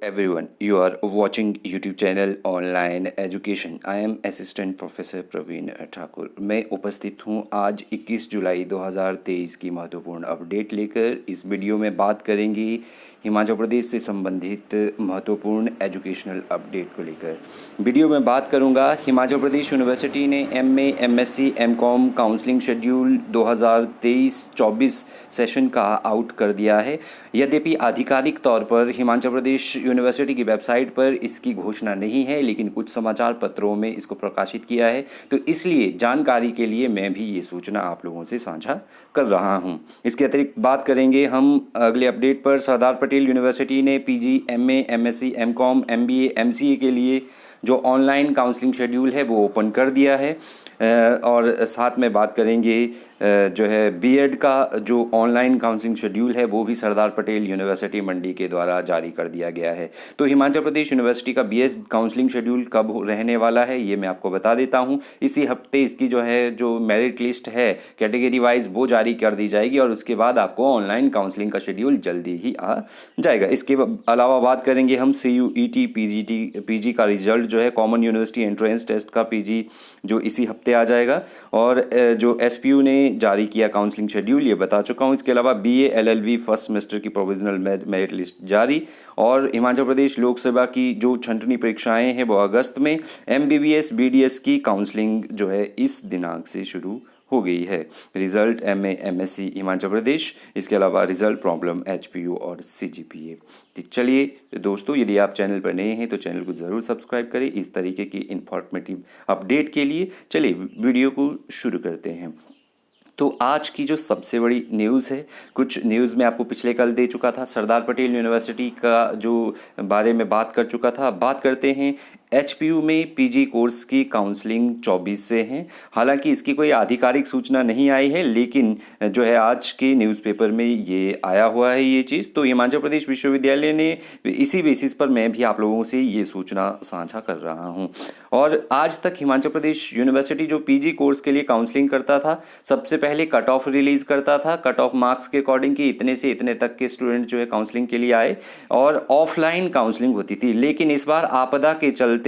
Everyone, you are watching YouTube channel Online Education. I am Assistant Professor Praveen Thakur. मैं उपस्थित हूँ आज 21 जुलाई 2023 की महत्वपूर्ण अपडेट लेकर। इस वीडियो में बात करेंगे हिमाचल प्रदेश से संबंधित महत्वपूर्ण एजुकेशनल अपडेट को लेकर। वीडियो में बात करूंगा हिमाचल प्रदेश यूनिवर्सिटी ने MA, MSc, MCom counselling schedule 2023-24 session का आउट कर दिया है। यद्यपि आधिकारिक तौर पर हिमाचल प्रदेश यूनिवर्सिटी की वेबसाइट पर इसकी घोषणा नहीं है, लेकिन कुछ समाचार पत्रों में इसको प्रकाशित किया है, तो इसलिए जानकारी के लिए मैं भी ये सूचना आप लोगों से साझा कर रहा हूँ। इसके अतिरिक्त बात करेंगे हम अगले अपडेट पर। सरदार पटेल यूनिवर्सिटी ने PG, MA, MSc, MCom, MBA, MCA के लिए जो ऑनलाइन काउंसलिंग शेड्यूल है वो ओपन कर दिया है। और साथ में बात करेंगे जो है बीएड का जो ऑनलाइन काउंसलिंग शेड्यूल है वो भी सरदार पटेल यूनिवर्सिटी मंडी के द्वारा जारी कर दिया गया है। तो हिमाचल प्रदेश यूनिवर्सिटी का बीएड काउंसलिंग शेड्यूल कब रहने वाला है ये मैं आपको बता देता हूँ। इसी हफ्ते इसकी जो मेरिट लिस्ट है कैटेगरी वाइज वो जारी कर दी जाएगी और उसके बाद आपको ऑनलाइन काउंसलिंग का शेड्यूल जल्दी ही आ जाएगा। इसके अलावा बात करेंगे हम CUET पीजी का रिजल्ट जो है कॉमन यूनिवर्सिटी एंट्रेंस टेस्ट का पीजी जो इसी हफ्ते आ जाएगा। और जो SPU ने जारी किया काउंसलिंग शेड्यूल ये बता चुका हूँ। इसके अलावा BA LLB फर्स्ट सेमेस्टर की प्रोविजनल मेरिट लिस्ट जारी। और हिमाचल प्रदेश लोकसभा की जो छंटनी परीक्षाएं हैं वो अगस्त में, MBBS BDS की काउंसलिंग जो है इस दिनांक से शुरू हो गई है। Result MA MSc Himachal Pradesh, इसके अलावा रिजल्ट प्रॉब्लम HPU और CGPA। तो चलिए दोस्तों, यदि आप चैनल पर नए हैं तो चैनल को ज़रूर सब्सक्राइब करें इस तरीके की इंफॉर्मेटिव अपडेट के लिए। चलिए वीडियो को शुरू करते हैं। तो आज की जो सबसे बड़ी न्यूज़ है, कुछ न्यूज़ मैं आपको पिछले कल दे चुका था, सरदार पटेल यूनिवर्सिटी का जो बारे में बात कर चुका था। बात करते हैं HPU में PG कोर्स की काउंसलिंग 24 से हैं। हालांकि इसकी कोई आधिकारिक सूचना नहीं आई है, लेकिन जो है आज के न्यूज़पेपर में ये आया हुआ है ये चीज़। तो हिमाचल प्रदेश विश्वविद्यालय ने इसी बेसिस पर मैं भी आप लोगों से ये सूचना साझा कर रहा हूँ। और आज तक हिमाचल प्रदेश यूनिवर्सिटी जो PG कोर्स के लिए काउंसलिंग करता था, सबसे पहले कट ऑफ रिलीज करता था, कट ऑफ मार्क्स के अकॉर्डिंग कि इतने से इतने तक के स्टूडेंट जो है काउंसलिंग के लिए आए और ऑफलाइन काउंसलिंग होती थी। लेकिन इस बार आपदा के चलते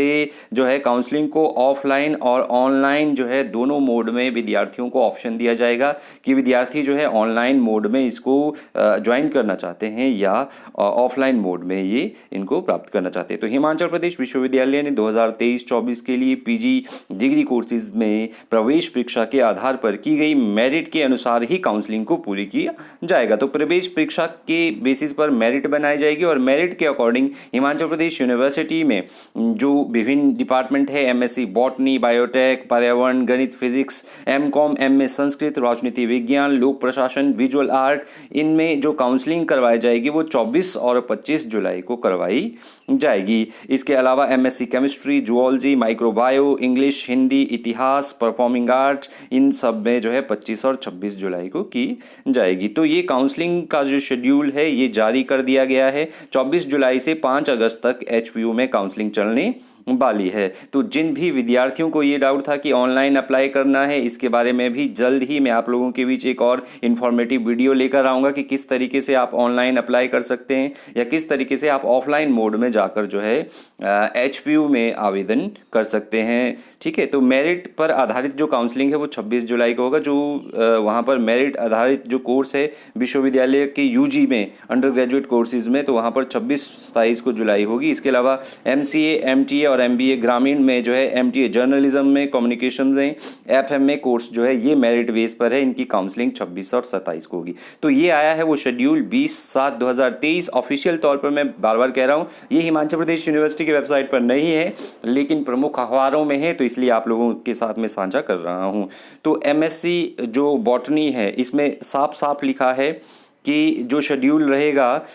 जो है काउंसलिंग को ऑफलाइन और ऑनलाइन जो है दोनों मोड में विद्यार्थियों को ऑप्शन दिया जाएगा कि विद्यार्थी जो है ऑनलाइन मोड में इसको ज्वाइन करना चाहते हैं या ऑफलाइन मोड में ये इनको प्राप्त करना चाहते हैं। तो हिमाचल प्रदेश विश्वविद्यालय ने 2023-24 के लिए PG डिग्री कोर्सेज में प्रवेश परीक्षा के आधार पर की गई मेरिट के अनुसार ही काउंसलिंग को पूरी किया जाएगा। तो प्रवेश परीक्षा के बेसिस पर मेरिट बनाई जाएगी और मेरिट के अकॉर्डिंग हिमाचल प्रदेश यूनिवर्सिटी में जो विभिन्न डिपार्टमेंट है, MSc बॉटनी, बायोटेक, पर्यावरण, गणित, फिजिक्स, MCOM, MA संस्कृत, राजनीति विज्ञान, लोक प्रशासन, विजुअल आर्ट, इनमें जो काउंसलिंग करवाई जाएगी वो 24 और 25 जुलाई को करवाई जाएगी। इसके अलावा MSc chemistry, zoology, microbio, English, Hindi, इतिहास, परफॉर्मिंग आर्ट, इन सब में जो है 25 और 26 जुलाई को की जाएगी। तो ये काउंसलिंग का जो शेड्यूल है ये जारी कर दिया गया है। 24 जुलाई से 5 अगस्त तक HPU में काउंसलिंग चलने वाली है। तो जिन भी विद्यार्थियों को ये डाउट था कि ऑनलाइन अप्लाई करना है, इसके बारे में भी जल्द ही मैं आप लोगों के बीच एक और इन्फॉर्मेटिव वीडियो लेकर आऊँगा कि किस तरीके से आप ऑनलाइन अप्लाई कर सकते हैं या किस तरीके से आप ऑफलाइन मोड में जाकर जो है HPU में आवेदन कर सकते हैं। ठीक है, तो मेरिट पर आधारित जो काउंसलिंग है वो 26 जुलाई को होगा। जो वहाँ पर मेरिट आधारित जो कोर्स है विश्वविद्यालय के UG में अंडर ग्रेजुएट कोर्सेज में, तो वहाँ पर 26-27 को जुलाई होगी। इसके अलावा MCA, MTA और MBA ग्रामीण में जो है, MTA जर्नलिज्म में, कम्युनिकेशन में, FMA कोर्स जो है ये मेरिट बेस पर है। इनकी काउंसलिंग 26 और 27 को होगी। तो ये आया है वो शेड्यूल 20/7/2023। ऑफिशियल तौर पर मैं बार बार कह रहा हूँ ये हिमाचल प्रदेश यूनिवर्सिटी की वेबसाइट पर नहीं है, लेकिन प्रमुख अखबारों में है, तो इसलिए आप लोगों के साथ में साझा कर रहा हूँ। तो MSc जो बॉटनी है इसमें साफ साफ लिखा है कि जो शेड्यूल रहेगा,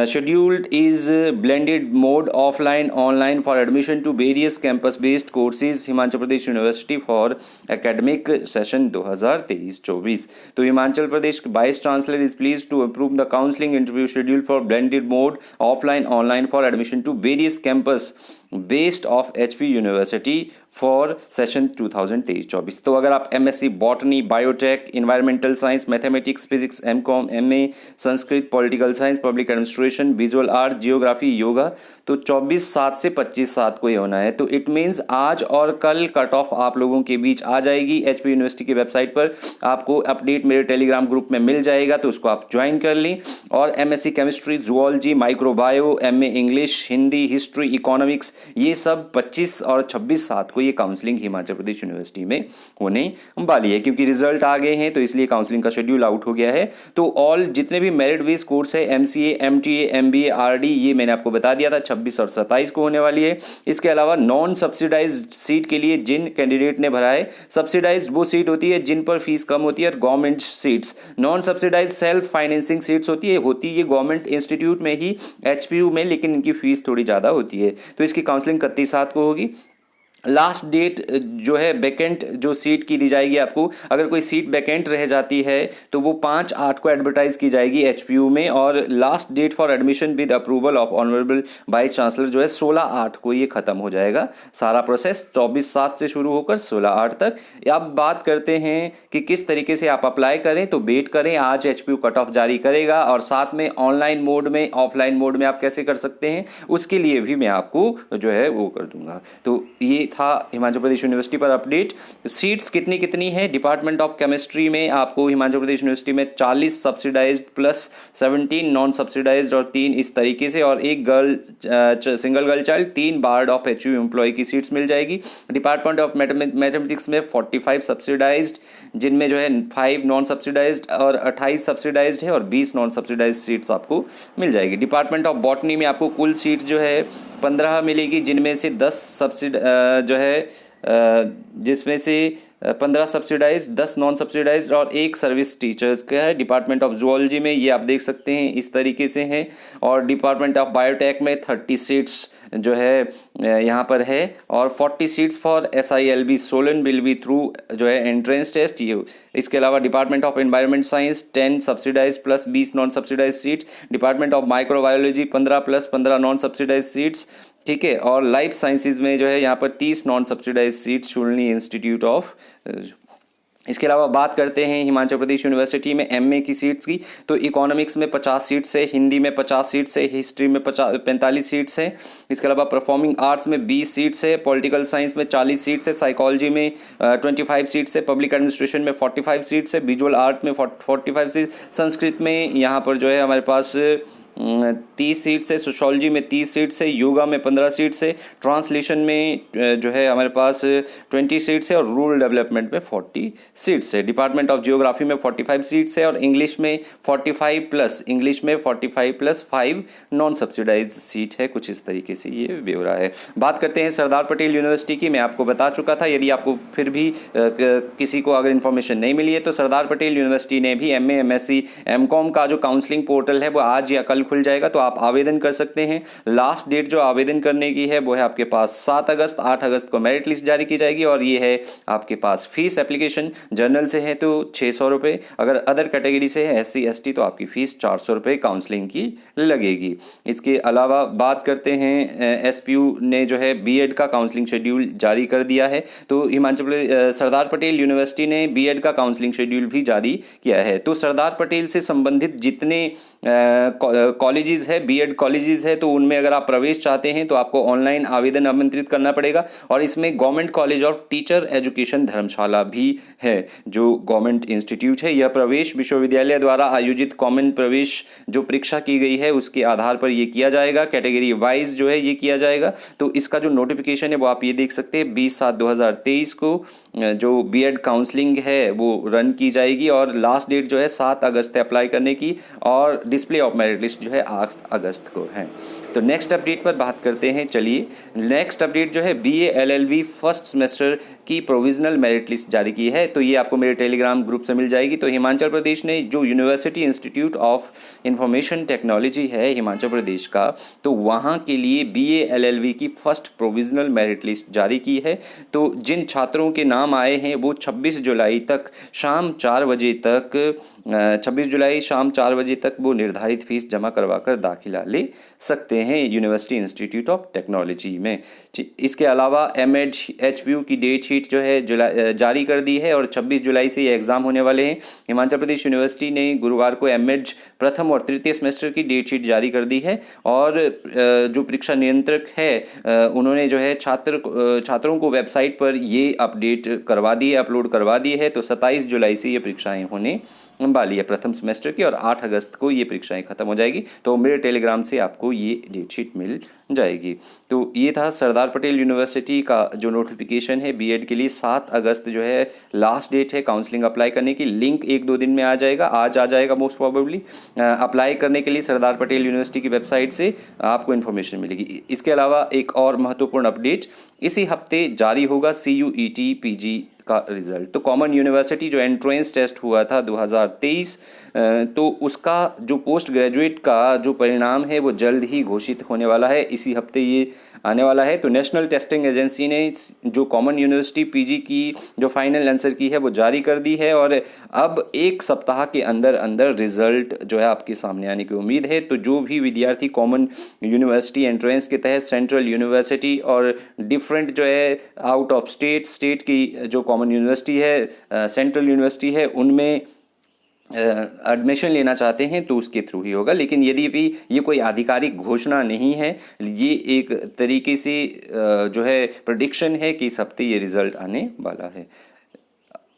scheduled is blended mode offline online for admission to various campus based courses Himachal Pradesh university for academic session 2023-24। तो Himachal Pradesh vice chancellor is please to approve the counselling interview schedule for blended mode offline online for admission to various campus based of HP university for session 2023-24। तो अगर आप MSc botany, biotech, environmental science, mathematics, physics, MCOM, MA Sanskrit, political science, public administration administration, visual art, geography, yoga, तो 24/7 से 25/7 को ये होना है। तो इट मीन्स आज और कल कट ऑफ आप लोगों के बीच आ जाएगी। एचपी यूनिवर्सिटी की वेबसाइट पर आपको अपडेट मेरे टेलीग्राम ग्रुप में मिल जाएगा, तो उसको आप ज्वाइन कर लें। और MSc chemistry, zoology, microbio, MA English, Hindi, history, economics, ये सब 25 और 26/7 को ये काउंसलिंग हिमाचल प्रदेश यूनिवर्सिटी में होने वाली है। क्योंकि रिजल्ट आ गए हैं तो इसलिए काउंसलिंग का शेड्यूल आउट हो गया है। तो ऑल जितने भी मेरिट बेस्ड कोर्स है, एमसीए, एमटीए, एमबीए, आरडी, ये मैंने आपको बता दिया था 26 और 27 को होने वाली है। इसके अलावा नॉन सब्सिडाइज्ड सीट के लिए जिन कैंडिडेट ने भरा है, सब्सिडाइज्ड वो सीट होती है जिन पर फीस कम होती है, और government seats, non subsidised self financing seats होती है ये गवर्नमेंट इंस्टीट्यूट में ही, एचपीयू में, लेकिन इनकी फीस थोड़ी ज़्यादा होती है। तो इसकी काउंसलिंग 31/7 को होगी। लास्ट डेट जो है वैकेंट जो सीट की दी जाएगी आपको, अगर कोई सीट वैकेंट रह जाती है तो वो 5/8 को एडवर्टाइज की जाएगी एचपीयू में। और last date for admission with approval of honourable vice chancellor जो है 16/8 को ये खत्म हो जाएगा। सारा प्रोसेस 24/7 से शुरू होकर 16/8 तक। अब बात करते हैं कि किस तरीके से आप अप्लाई करें, तो वेट करें, आज एचपीयू कट ऑफ जारी करेगा। और साथ में ऑनलाइन मोड में, ऑफलाइन मोड में आप कैसे कर सकते हैं उसके लिए भी मैं आपको जो है वो कर दूंगा। तो ये था हिमाचल प्रदेश यूनिवर्सिटी पर अपडेट। सीट्स कितनी कितनी है, डिपार्टमेंट ऑफ केमिस्ट्री में आपको हिमाचल प्रदेश यूनिवर्सिटी में 40 सब्सिडाइज्ड प्लस 17 नॉन सब्सिडाइज्ड और 3 इस तरीके से, और एक single girl child, 3 ward of HU employ की सीट्स मिल जाएगी। डिपार्टमेंट ऑफ मैथमेटिक्स में 45 सब्सिडाइज्ड, जिनमें जो है 5 नॉन सब्सिडाइज्ड और 28 सब्सिडाइज्ड है, और 20 नॉन सब्सिडाइज्ड सीट्स आपको मिल जाएगी। डिपार्टमेंट ऑफ बॉटनी में आपको कुल सीट जो है 15 मिलेगी, जिनमें से 10 जो है जिसमें से 15 सब्सिडाइज, 10 नॉन सब्सिडाइज और 1 सर्विस टीचर्स का है। डिपार्टमेंट ऑफ जूलॉजी में ये आप देख सकते हैं इस तरीके से हैं। और डिपार्टमेंट ऑफ बायोटेक में 30 सीट्स जो है यहाँ पर है, और 40 seats for SILB Solan will be through जो है एंट्रेंस टेस्ट। ये इसके अलावा department of environment science 10 subsidise plus 20 non subsidise seats. Department of microbiology 15 plus 15 non subsidise seats, ठीक है। और लाइफ साइंसेज में जो है यहाँ पर 30 non subsidised seat, Shoolini institute of. इसके अलावा बात करते हैं हिमाचल प्रदेश यूनिवर्सिटी में एमए की सीट्स की, तो इकोनॉमिक्स में 50 सीट्स है, हिंदी में 50 सीट्स है, हिस्ट्री में 45 सीट्स है। इसके अलावा परफॉर्मिंग आर्ट्स में 20 सीट्स है, पॉलिटिकल साइंस में 40 सीट्स है, साइकोलॉजी में 25 सीट्स है, पब्लिक एडमिनिस्ट्रेशन में 45 सीट्स है, विजुअल आर्ट में 45 सीट्स, संस्कृत में यहाँ पर जो है हमारे पास 30 सीट्स है, सोशोलॉजी में 30 सीट्स है, योगा में 15 सीट्स है, ट्रांसलेशन में जो है हमारे पास 20 सीट्स है, और रूरल डेवलपमेंट में 40 सीट्स है। डिपार्टमेंट ऑफ जियोग्राफी में 45 सीट्स है, और इंग्लिश में 45 प्लस 5 नॉन सब्सिडाइज सीट है। कुछ इस तरीके से ये ब्यौरा है। बात करते हैं सरदार पटेल यूनिवर्सिटी की। मैं आपको बता चुका था, यदि आपको फिर भी किसी को अगर इन्फॉर्मेशन नहीं मिली है तो सरदार पटेल यूनिवर्सिटी ने भी MA, MSc, MCOM का जो काउंसलिंग पोर्टल है वो आज या कल खुल जाएगा, तो आप आवेदन कर सकते हैं। लास्ट डेट जो आवेदन करने की है वो है आपके पास 7 अगस्त। 8 अगस्त को मेरिट लिस्ट जारी की जाएगी, और ये है आपके पास फीस। एप्लीकेशन जनरल से है तो 600 रुपये, अगर अदर कैटेगरी से है SC ST तो आपकी फीस 400 रुपये काउंसलिंग की लगेगी। इसके अलावा बात करते हैं SPU ने जो है BEd का काउंसलिंग शेड्यूल जारी कर दिया है। तो सरदार पटेल यूनिवर्सिटी ने BEd का काउंसलिंग शेड्यूल भी जारी किया है। तो सरदार पटेल से संबंधित जितने कॉलेजेस है, BEd कॉलेजेस है, तो उनमें अगर आप प्रवेश चाहते हैं तो आपको ऑनलाइन आवेदन आमंत्रित करना पड़ेगा। और इसमें government college of teacher education Dharamshala भी है, जो गवर्नमेंट इंस्टीट्यूट है। यह प्रवेश विश्वविद्यालय द्वारा आयोजित कॉमन प्रवेश जो परीक्षा की गई है उसके आधार पर ये किया जाएगा, कैटेगरी वाइज जो है ये किया जाएगा। तो इसका जो नोटिफिकेशन है वो आप ये देख सकते हैं, 20/7/2023 को जो BEd काउंसलिंग है वो रन की जाएगी, और लास्ट डेट जो है 7 अगस्त है अप्लाई करने की, और डिस्प्ले ऑफ मेरिट लिस्ट जो है 8 अगस्त को है। तो नेक्स्ट अपडेट पर बात करते हैं। चलिए, नेक्स्ट अपडेट जो है BA LLB फर्स्ट सेमेस्टर की प्रोविजनल मेरिट लिस्ट जारी की है, तो ये आपको मेरे टेलीग्राम ग्रुप से मिल जाएगी। तो हिमाचल प्रदेश ने जो university institute of information technology है हिमाचल प्रदेश का, तो वहाँ के लिए BA LLB की फर्स्ट प्रोविजनल मेरिट लिस्ट जारी की है। तो जिन छात्रों के नाम आए हैं वो 26 जुलाई तक शाम 4 बजे तक 26 जुलाई शाम 4 बजे तक वो निर्धारित फीस जमा करवा कर दाखिला ले सकते हैं यूनिवर्सिटी इंस्टीट्यूट ऑफ टेक्नोलॉजी में। इसके अलावा MAd HPU की डेट शीट जो है जारी कर दी है और 26 जुलाई से ये एग्ज़ाम होने वाले हैं। हिमाचल प्रदेश यूनिवर्सिटी ने गुरुवार को एमएड प्रथम और तृतीय सेमेस्टर की डेट शीट जारी कर दी है और जो परीक्षा नियंत्रक है उन्होंने जो है छात्रों को वेबसाइट पर ये अपडेट करवा दी है, अपलोड करवा दी है। तो 27 जुलाई से ये परीक्षाएं होने वाली है प्रथम सेमेस्टर की और 8 अगस्त को ये परीक्षाएं खत्म हो जाएगी। तो मेरे टेलीग्राम से आपको ये डेट शीट मिल जाएगी। तो ये था सरदार पटेल यूनिवर्सिटी का जो नोटिफिकेशन है बीएड के लिए। 7 अगस्त जो है लास्ट डेट है काउंसलिंग अप्लाई करने की। लिंक 1-2 दिन में आ जाएगा, आज आ जाएगा मोस्ट प्रोबेबली। अप्लाई करने के लिए सरदार पटेल यूनिवर्सिटी की वेबसाइट से आपको इन्फॉर्मेशन मिलेगी। इसके अलावा एक और महत्वपूर्ण अपडेट, इसी हफ्ते जारी होगा CUET PG का रिजल्ट। तो कॉमन यूनिवर्सिटी जो एंट्रेंस टेस्ट हुआ था 2023, तो उसका जो पोस्ट ग्रेजुएट का जो परिणाम है वो जल्द ही घोषित होने वाला है, इसी हफ्ते ये आने वाला है। तो नेशनल टेस्टिंग एजेंसी ने जो कॉमन यूनिवर्सिटी PG की जो फाइनल आंसर की है वो जारी कर दी है और अब 1 सप्ताह के अंदर अंदर रिजल्ट जो है आपके सामने आने की उम्मीद है। तो जो भी विद्यार्थी कॉमन यूनिवर्सिटी एंट्रेंस के तहत सेंट्रल यूनिवर्सिटी और डिफरेंट जो है आउट ऑफ स्टेट की जो कॉमन यूनिवर्सिटी है, सेंट्रल यूनिवर्सिटी है, उनमें एडमिशन लेना चाहते हैं तो उसके थ्रू ही होगा। लेकिन यदि भी ये कोई आधिकारिक घोषणा नहीं है, ये एक तरीके से जो है प्रेडिक्शन है कि इस हफ्ते ये रिजल्ट आने वाला है।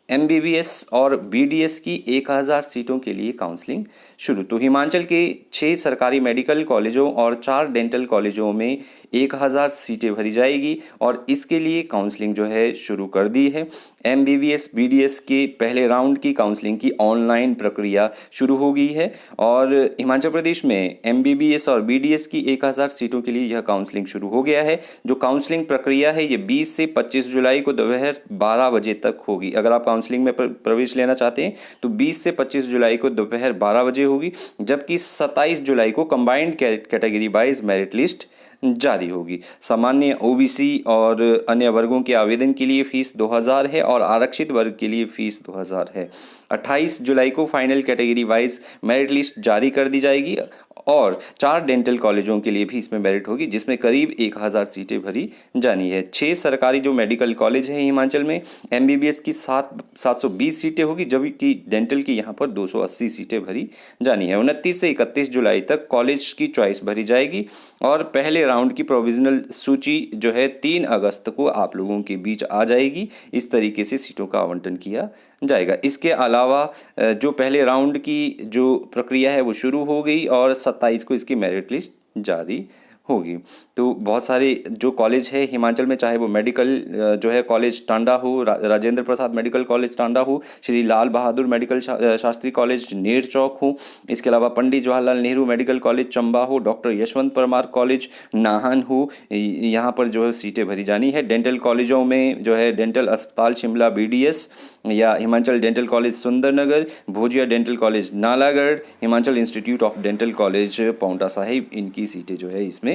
MBBS और BDS की 1000 सीटों के लिए काउंसलिंग शुरू। तो हिमाचल के 6 सरकारी मेडिकल कॉलेजों और 4 डेंटल कॉलेजों में 1000 सीटें भरी जाएगी और इसके लिए काउंसलिंग जो है शुरू कर दी है। MBBS BDS के पहले राउंड की काउंसलिंग की ऑनलाइन प्रक्रिया शुरू हो गई है और हिमाचल प्रदेश में MBBS और BDS की 1000 सीटों के लिए यह काउंसलिंग शुरू हो गया है। जो काउंसलिंग प्रक्रिया है ये 20 से 25 जुलाई को दोपहर 12 बजे तक होगी। अगर आप काउंसलिंग में प्रवेश लेना चाहते हैं तो 20 से 25 जुलाई को दोपहर 12 बजे होगी, जबकि 27 जुलाई को combined category wise merit list जारी होगी। सामान्य OBC और अन्य वर्गों के आवेदन के लिए फीस 2000 है और आरक्षित वर्ग के लिए फीस 2000 है। 28 जुलाई को final category wise merit list जारी कर दी जाएगी और 4 डेंटल कॉलेजों के लिए भी इसमें मेरिट होगी, जिसमें करीब 1000 सीटें भरी जानी है। 6 सरकारी जो मेडिकल कॉलेज हैं हिमाचल में, MBBS की 720 सीटें होगी, जबकि डेंटल की यहाँ पर 280 सीटें भरी जानी है। 29 से 31 जुलाई तक कॉलेज की चॉइस भरी जाएगी और पहले राउंड की प्रोविजनल सूची जो है 3 अगस्त को आप लोगों के बीच आ जाएगी। इस तरीके से सीटों का आवंटन किया जाएगा। इसके अलावा जो पहले राउंड की जो प्रक्रिया है वो शुरू हो गई और 27 को इसकी मेरिट लिस्ट जारी होगी। तो बहुत सारे जो कॉलेज है हिमाचल में, चाहे वो मेडिकल जो है कॉलेज टांडा हो, राजेंद्र प्रसाद मेडिकल कॉलेज टांडा हो, श्री लाल बहादुर मेडिकल शास्त्री कॉलेज नेर चौक हो, इसके अलावा पंडित जवाहरलाल नेहरू मेडिकल कॉलेज चंबा हो, डॉक्टर यशवंत परमार कॉलेज नाहन हो, यहाँ पर जो है सीटें भरी जानी है। डेंटल कॉलेजों में जो है डेंटल अस्पताल शिमला BDS या Himachal dental college Sundernagar, Bhojia dental college Nalagarh, Himachal institute of dental college Paonta Sahib, इनकी सीटें जो है इसमें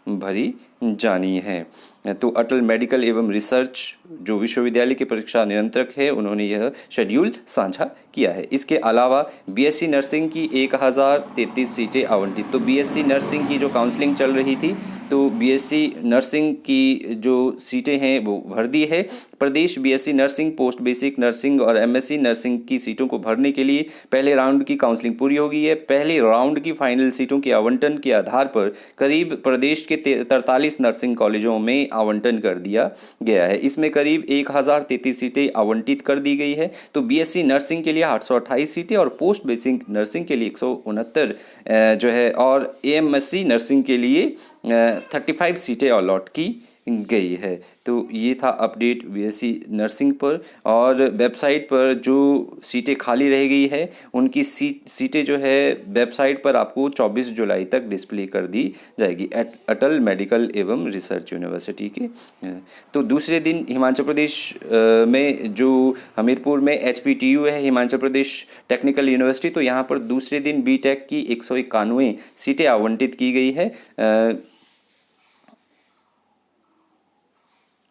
भरी जानी है। तो अटल मेडिकल एवं रिसर्च जो विश्वविद्यालय के परीक्षा नियंत्रक है, उन्होंने यह शेड्यूल साझा किया है। इसके अलावा BSc नर्सिंग की 1033 सीटें आवंटित। तो BSc नर्सिंग की जो काउंसलिंग चल रही थी, तो BSc नर्सिंग की जो सीटें हैं वो भर दी है। प्रदेश BSc nursing, post basic nursing और MSc नर्सिंग की सीटों को भरने के लिए पहले राउंड की काउंसलिंग पूरी हो गई है। पहले राउंड की फाइनल सीटों के आवंटन के आधार पर करीब प्रदेश के 43 नर्सिंग कॉलेजों में आवंटन कर दिया गया है। इसमें करीब 1033 सीटें आवंटित कर दी गई है। तो BSc नर्सिंग के लिए 828 सीटें और पोस्ट बेसिक नर्सिंग के लिए 169 जो है और AMSc नर्सिंग के लिए 35 सीटें अलॉट की गई है। तो ये था अपडेट BSc नर्सिंग पर और वेबसाइट पर जो सीटें खाली रह गई है उनकी सीटें जो है वेबसाइट पर आपको 24 जुलाई तक डिस्प्ले कर दी जाएगी अटल मेडिकल एवं रिसर्च यूनिवर्सिटी के। तो दूसरे दिन हिमाचल प्रदेश में जो हमीरपुर में HPTU है, हिमाचल प्रदेश टेक्निकल यूनिवर्सिटी, तो यहाँ पर दूसरे दिन BTech की 191 सीटें आवंटित की गई है।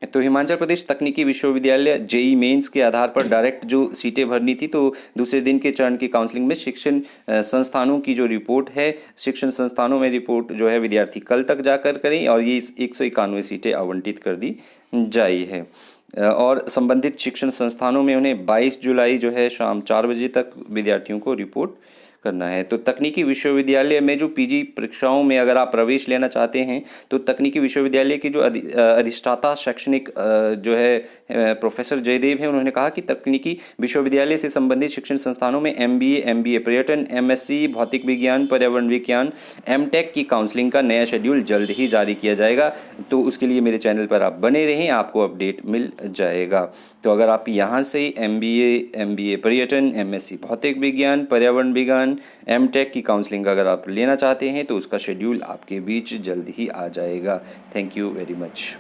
तो हिमाचल प्रदेश तकनीकी विश्वविद्यालय JEE मेंस के आधार पर डायरेक्ट जो सीटें भरनी थी, तो दूसरे दिन के चरण की काउंसलिंग में शिक्षण संस्थानों की जो रिपोर्ट है, शिक्षण संस्थानों में रिपोर्ट जो है विद्यार्थी कल तक जाकर करें और ये 191 सीटें आवंटित कर दी जाई है। और संबंधित शिक्षण संस्थानों में उन्हें 22 जुलाई जो है शाम 4 बजे तक विद्यार्थियों को रिपोर्ट करना है। तो तकनीकी विश्वविद्यालय में जो पीजी परीक्षाओं में अगर आप प्रवेश लेना चाहते हैं तो तकनीकी विश्वविद्यालय के जो अधिष्ठाता शैक्षणिक जो है प्रोफेसर जयदेव हैं, उन्होंने कहा कि तकनीकी विश्वविद्यालय से संबंधित शिक्षण संस्थानों में एमबीए पर्यटन, एमएससी भौतिक विज्ञान पर्यावरण विज्ञान, एमटेक की काउंसलिंग का नया शेड्यूल जल्द ही जारी किया जाएगा। तो उसके लिए मेरे चैनल पर आप बने रहें, आपको अपडेट मिल जाएगा। तो अगर आप यहाँ से एमबीए पर्यटन, एमएससी भौतिक विज्ञान पर्यावरण विज्ञान, एमटेक की काउंसलिंग अगर आप लेना चाहते हैं तो उसका शेड्यूल आपके बीच जल्द ही आ जाएगा। Thank you very much.